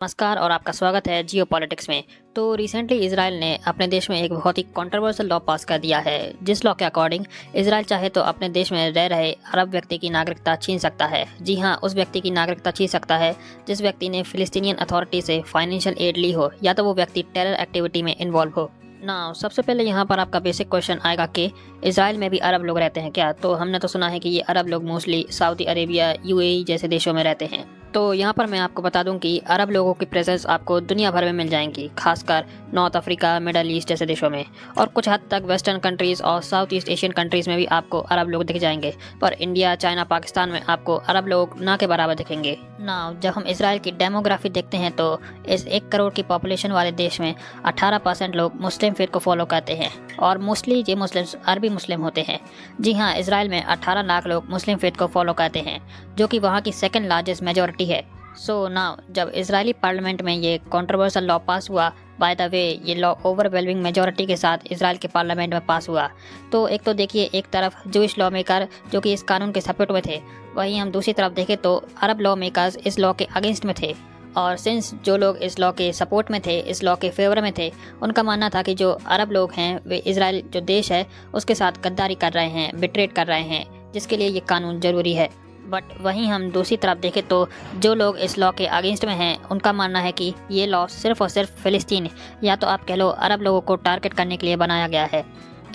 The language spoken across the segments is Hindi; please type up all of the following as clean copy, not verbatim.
नमस्कार और आपका स्वागत है जियो पॉलिटिक्स में। तो रिसेंटली इसराइल ने अपने देश में एक बहुत ही कंट्रोवर्शियल लॉ पास कर दिया है, जिस लॉ के अकॉर्डिंग इसराइल चाहे तो अपने देश में रह रहे अरब व्यक्ति की नागरिकता छीन सकता है। जी हाँ, उस व्यक्ति की नागरिकता छीन सकता है जिस व्यक्ति ने फिलिस्तीनियन अथॉरिटी से फाइनेंशियल एड ली हो या तो वो व्यक्ति टेरर एक्टिविटी में इन्वॉल्व हो। ना सबसे पहले यहाँ पर आपका बेसिक क्वेश्चन आएगा कि इसराइल में भी अरब लोग रहते हैं क्या? तो हमने तो सुना है कि ये अरब लोग मोस्टली सऊदी अरेबिया, यूएई जैसे देशों में रहते हैं। तो यहाँ पर मैं आपको बता दूं कि अरब लोगों की प्रेजेंस आपको दुनिया भर में मिल जाएंगी, खासकर नॉर्थ अफ्रीका, मिडल ईस्ट जैसे देशों में, और कुछ हद तक वेस्टर्न कंट्रीज़ और साउथ ईस्ट एशियन कंट्रीज़ में भी आपको अरब लोग दिख जाएंगे। पर इंडिया, चाइना, पाकिस्तान में आपको अरब लोग ना के बराबर दिखेंगे। ना जब हम इसराइल की डेमोग्राफी देखते हैं तो इस 1 करोड़ की पॉपुलेशन वाले देश में 18% लोग मुस्लिम फेथ को फॉलो करते हैं और मोस्टली ये मुस्लिम्स अरबी मुस्लिम होते हैं। जी हाँ, इसराइल में 18 लाख लोग मुस्लिम फेथ को फॉलो करते हैं, जो कि वहाँ की सेकंड लार्जेस्ट मेजॉरिटी है। सो नाउ जब इजरायली पार्लियामेंट में ये कंट्रोवर्शियल लॉ पास हुआ, बाय द वे ये लॉ ओवरवेलमिंग मेजॉरिटी के साथ इसराइल के पार्लियामेंट में पास हुआ, तो एक तो देखिए, एक तरफ जूइश लॉ मेकर जो कि इस कानून के सपोर्ट में थे, वहीं हम दूसरी तरफ देखें तो अरब लॉ मेकर्स इस लॉ के अगेंस्ट में थे। और सिंस जो लोग इस लॉ के सपोर्ट में थे, इस लॉ के फेवर में थे, उनका मानना था कि जो अरब लोग हैं वे इसराइल जो देश है उसके साथ गद्दारी कर रहे हैं, बिट्रेट कर रहे हैं, जिसके लिए ये कानून ज़रूरी है। बट वहीं हम दूसरी तरफ देखें तो जो लोग इस लॉ के अगेंस्ट में हैं, उनका मानना है कि ये लॉ सिर्फ़ और सिर्फ फ़िलिस्तीन या तो आप कह लो अरब लोगों को टारगेट करने के लिए बनाया गया है।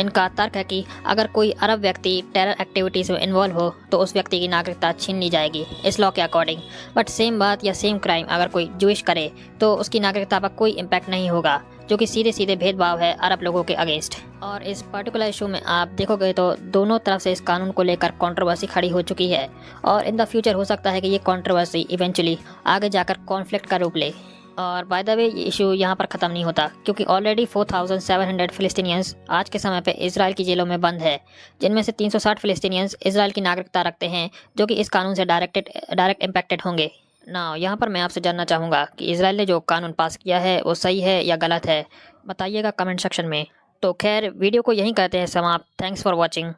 इनका तर्क है कि अगर कोई अरब व्यक्ति टेरर एक्टिविटीज़ में इन्वॉल्व हो तो उस व्यक्ति की नागरिकता छीन ली जाएगी इस लॉ के अकॉर्डिंग। बट सेम बात या सेम क्राइम अगर कोई जूइश करे तो उसकी नागरिकता पर कोई इम्पैक्ट नहीं होगा, जो कि सीधे सीधे भेदभाव है अरब लोगों के अगेंस्ट। और इस पर्टिकुलर इशू में आप देखोगे तो दोनों तरफ से इस कानून को लेकर कंट्रोवर्सी खड़ी हो चुकी है और इन द फ्यूचर हो सकता है कि ये कंट्रोवर्सी इवेंचुअली आगे जाकर कॉन्फ्लिक्ट का रूप ले। और बाय द वे ये इशू यहाँ पर ख़त्म नहीं होता, क्योंकि ऑलरेडी 4700 फिलिस्तीनियंस आज के समय पे इसराइल की जेलों में बंद है, जिनमें से 360 फिलिस्तीनियंस इसराइल की नागरिकता रखते हैं, जो कि इस कानून से डायरेक्ट इम्पैक्टेड होंगे। ना यहाँ पर मैं आपसे जानना चाहूँगा कि इसराइल ने जो कानून पास किया है वो सही है या गलत है, बताइएगा कमेंट सेक्शन में। तो खैर वीडियो को यहीं करते हैं समाप्त। Thanks for watching.